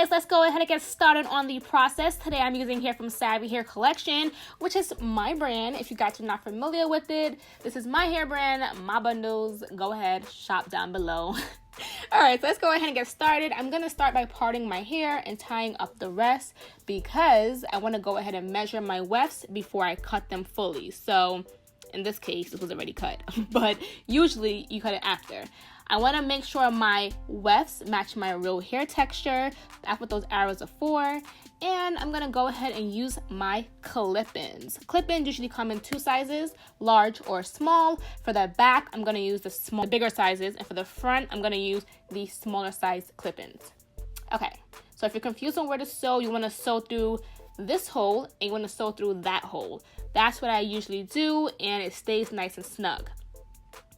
guys, let's go ahead and get started on the process. Today I'm using hair from SaviHaircollection, which is my brand. If you guys are not familiar with it, this is my hair brand, my bundles. Go ahead, shop down below. Alright, so let's go ahead and get started. I'm going to start by parting my hair and tying up the rest because I want to go ahead and measure my wefts before I cut them fully. So in this case, it was already cut, but usually you cut it after. I want to make sure my wefts match my real hair texture. That's what those arrows are for. And I'm going to go ahead and use my clip-ins. Clip-ins usually come in two sizes, large or small. For the back, I'm going to use the bigger sizes. And for the front, I'm going to use the smaller size clip-ins. Okay, so if you're confused on where to sew, you want to sew through this hole and you want to sew through that hole. That's what I usually do, and it stays nice and snug.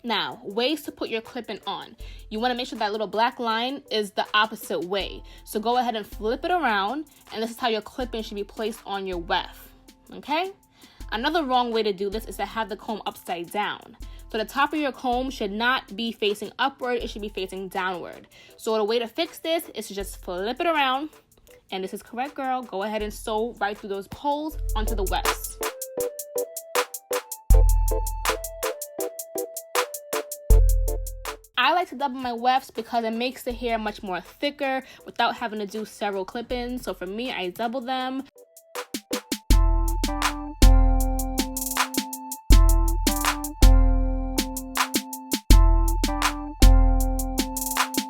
Now, ways to put your clip-in on. You want to make sure that little black line is the opposite way. So go ahead and flip it around, and this is how your clip-in should be placed on your weft. Okay? Another wrong way to do this is to have the comb upside down. So the top of your comb should not be facing upward, it should be facing downward. So the way to fix this is to just flip it around, and this is correct, girl. Go ahead and sew right through those holes onto the wefts. I like to double my wefts because it makes the hair much more thicker without having to do several clip-ins. So for me, I double them.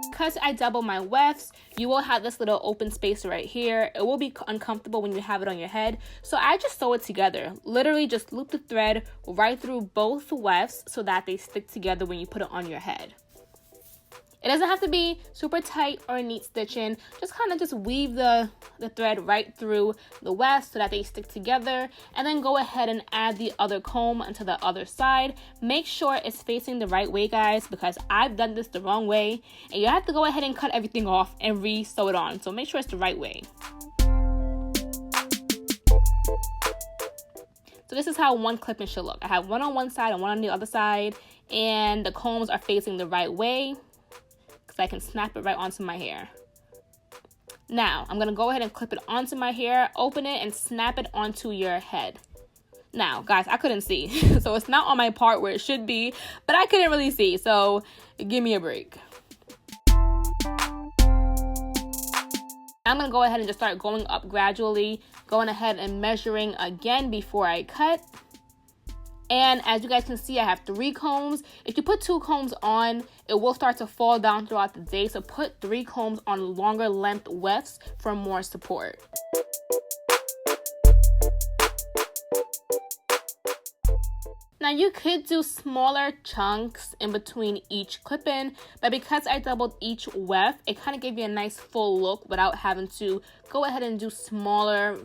Because I double my wefts, you will have this little open space right here. It will be uncomfortable when you have it on your head. So I just sew it together. Literally just loop the thread right through both wefts so that they stick together when you put it on your head. It doesn't have to be super tight or neat stitching. Just kind of just weave the thread right through the wefts so that they stick together. And then go ahead and add the other comb onto the other side. Make sure it's facing the right way, guys, because I've done this the wrong way. And you have to go ahead and cut everything off and re-sew it on. So make sure it's the right way. So this is how one clip-in should look. I have one on one side and one on the other side. And the combs are facing the right way, I can snap it right onto my hair. Now, I'm going to go ahead and clip it onto my hair, open it, and snap it onto your head. Now, guys, I couldn't see, so it's not on my part where it should be, but I couldn't really see, so give me a break. I'm going to go ahead and just start going up gradually, going ahead and measuring again before I cut. And as you guys can see, I have 3 combs. If you put 2 combs on, it will start to fall down throughout the day. So put 3 combs on longer length wefts for more support. Now you could do smaller chunks in between each clip-in, but because I doubled each weft, it kind of gave you a nice full look without having to go ahead and do smaller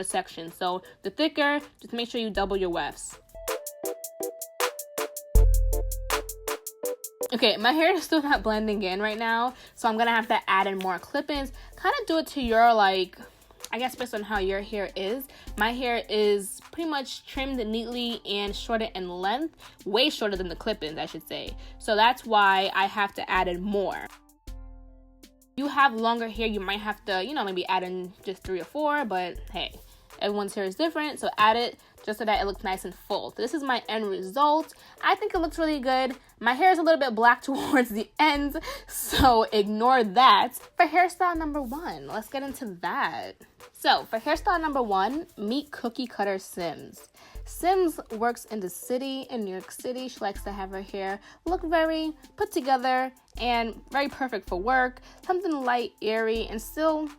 sections. So the thicker, just make sure you double your wefts. Okay, my hair is still not blending in right now, so I'm gonna have to add in more clip-ins. Kind of do it to your, like, I guess based on how your hair is. My hair is pretty much trimmed neatly and shorter in length, way shorter than the clip-ins, I should say. So that's why I have to add in more. You have longer hair, you might have to, maybe add in just 3 or 4, but hey, everyone's hair is different, so add it just so that it looks nice and full. So this is my end result. I think it looks really good. My hair is a little bit black towards the ends, so ignore that. For hairstyle number 1, let's get into that. So for hairstyle number 1, meet cookie cutter Sims. Sims works in the city, in New York City. She likes to have her hair look very put together and very perfect for work. Something light, airy, and still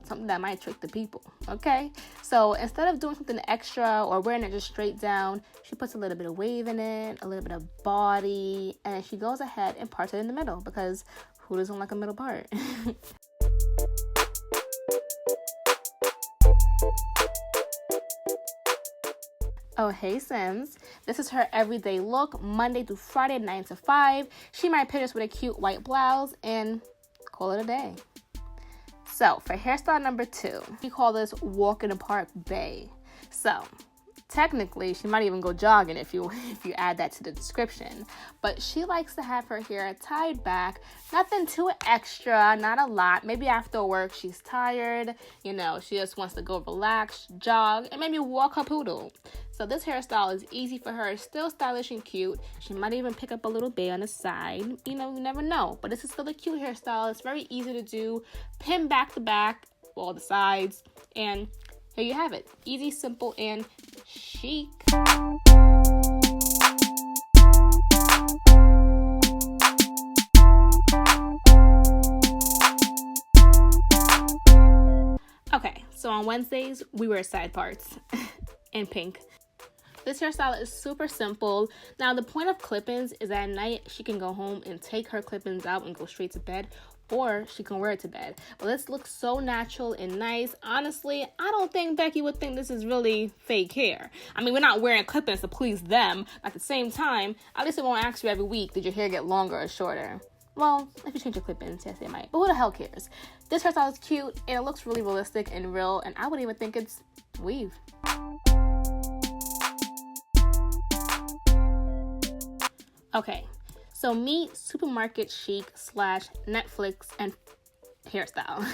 something that might trick the people, okay? So instead of doing something extra or wearing it just straight down, she puts a little bit of wave in it, a little bit of body, and she goes ahead and parts it in the middle because who doesn't like a middle part? Oh, hey Sims. This is her everyday look, Monday through Friday, 9 to 5. She might pair this with a cute white blouse and call it a day. So for hairstyle number 2, we call this walk in the park bae. So Technically, she might even go jogging if you add that to the description. But she likes to have her hair tied back. Nothing too extra, not a lot. Maybe after work, she's tired. You know, she just wants to go relax, jog, and maybe walk her poodle. So this hairstyle is easy for her. It's still stylish and cute. She might even pick up a little bit on the side. You know, you never know. But this is still a cute hairstyle. It's very easy to do. Pin back to back, all the sides, and here you have it. Easy, simple, and chic. Okay, so on Wednesdays, we wear side parts in pink. This hairstyle is super simple. Now, the point of clip-ins is at night she can go home and take her clip-ins out and go straight to bed, or she can wear it to bed. But this looks so natural and nice. Honestly, I don't think Becky would think this is really fake hair. I mean, we're not wearing clip-ins to please them. At the same time, at least they won't ask you every week, did your hair get longer or shorter? Well, if you change your clip-ins, yes, they might. But who the hell cares? This hairstyle is cute, and it looks really realistic and real, and I would even think it's weave. Okay, so meet supermarket chic / Netflix and hairstyle.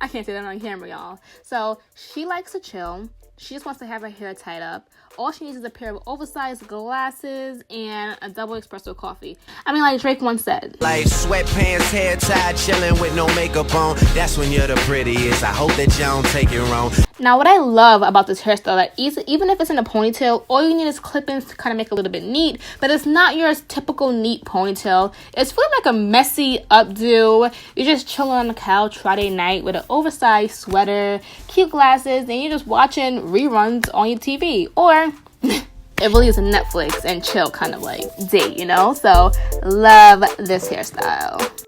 I can't say that on camera, y'all. So she likes to chill. She just wants to have her hair tied up. All she needs is a pair of oversized glasses and a double espresso coffee. I mean, like Drake once said, like sweatpants, hair tied, chilling with no makeup on. That's when you're the prettiest. I hope that you don't take it wrong. Now, what I love about this hairstyle, that even if it's in a ponytail, all you need is clip-ins to kind of make it a little bit neat, but it's not your typical neat ponytail. It's feeling like a messy updo. You're just chilling on the couch Friday night with an oversized sweater, cute glasses, and you're just watching reruns on your TV. Or it really is a Netflix and chill kind of like date, you know? So, love this hairstyle.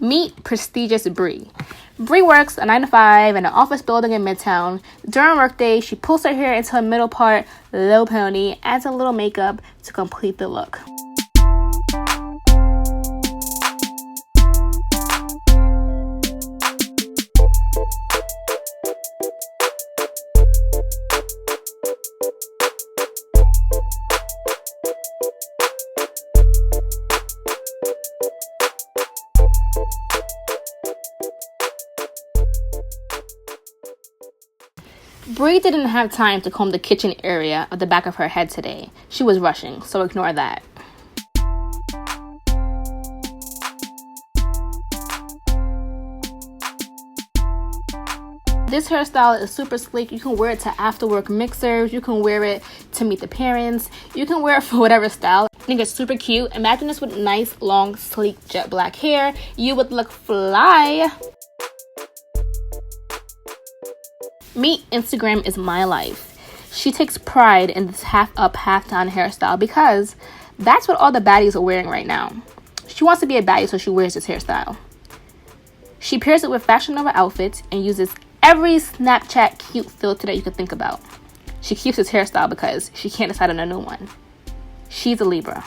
Meet prestigious Bree. Bree works a 9-to-5 in an office building in Midtown. During workday, she pulls her hair into a middle part, low pony, adds a little makeup to complete the look. Bree didn't have time to comb the kitchen area of the back of her head today. She was rushing, so ignore that. This hairstyle is super sleek. You can wear it to after work mixers. You can wear it to meet the parents. You can wear it for whatever style. I think it's super cute. Imagine this with nice, long, sleek, jet black hair. You would look fly. Meet Instagram is my life. She takes pride in this half up, half down hairstyle because that's what all the baddies are wearing right now. She wants to be a baddie, so she wears this hairstyle. She pairs it with Fashion Nova outfits and uses every Snapchat cute filter that you could think about. She keeps this hairstyle because she can't decide on a new one. She's a Libra.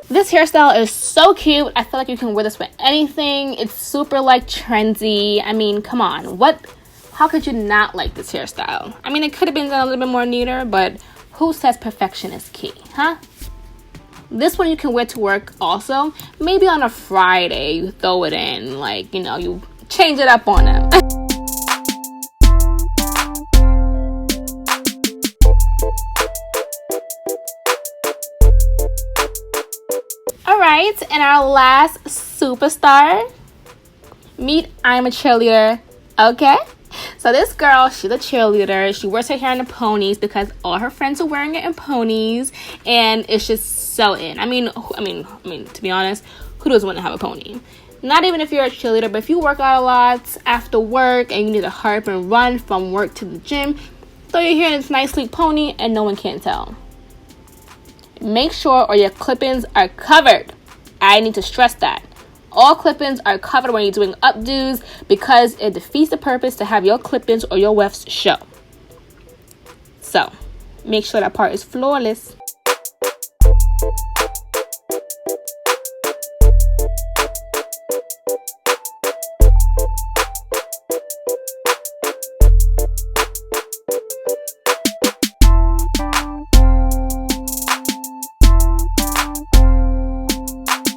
This hairstyle is so cute. I feel like you can wear this with anything. It's super like trendy. I mean, come on. How could you not like this hairstyle? I mean, it could have been done a little bit more neater, but who says perfection is key, huh? This one you can wear to work also. Maybe on a Friday, you throw it in. Like, you know, you change it up on them. Alright, and our last superstar. Meet I'm a cheerleader. Okay? So this girl, she's a cheerleader. She wears her hair in the ponies because all her friends are wearing it in ponies, and it's just so in. I mean, to be honest, who doesn't want to have a pony? Not even if you're a cheerleader, but if you work out a lot after work and you need to hurry up and run from work to the gym, throw your hair in this nice sleek pony and no one can tell. Make sure all your clip-ins are covered. I need to stress that. All clip-ins are covered when you're doing updos because it defeats the purpose to have your clip-ins or your wefts show. So make sure that part is flawless.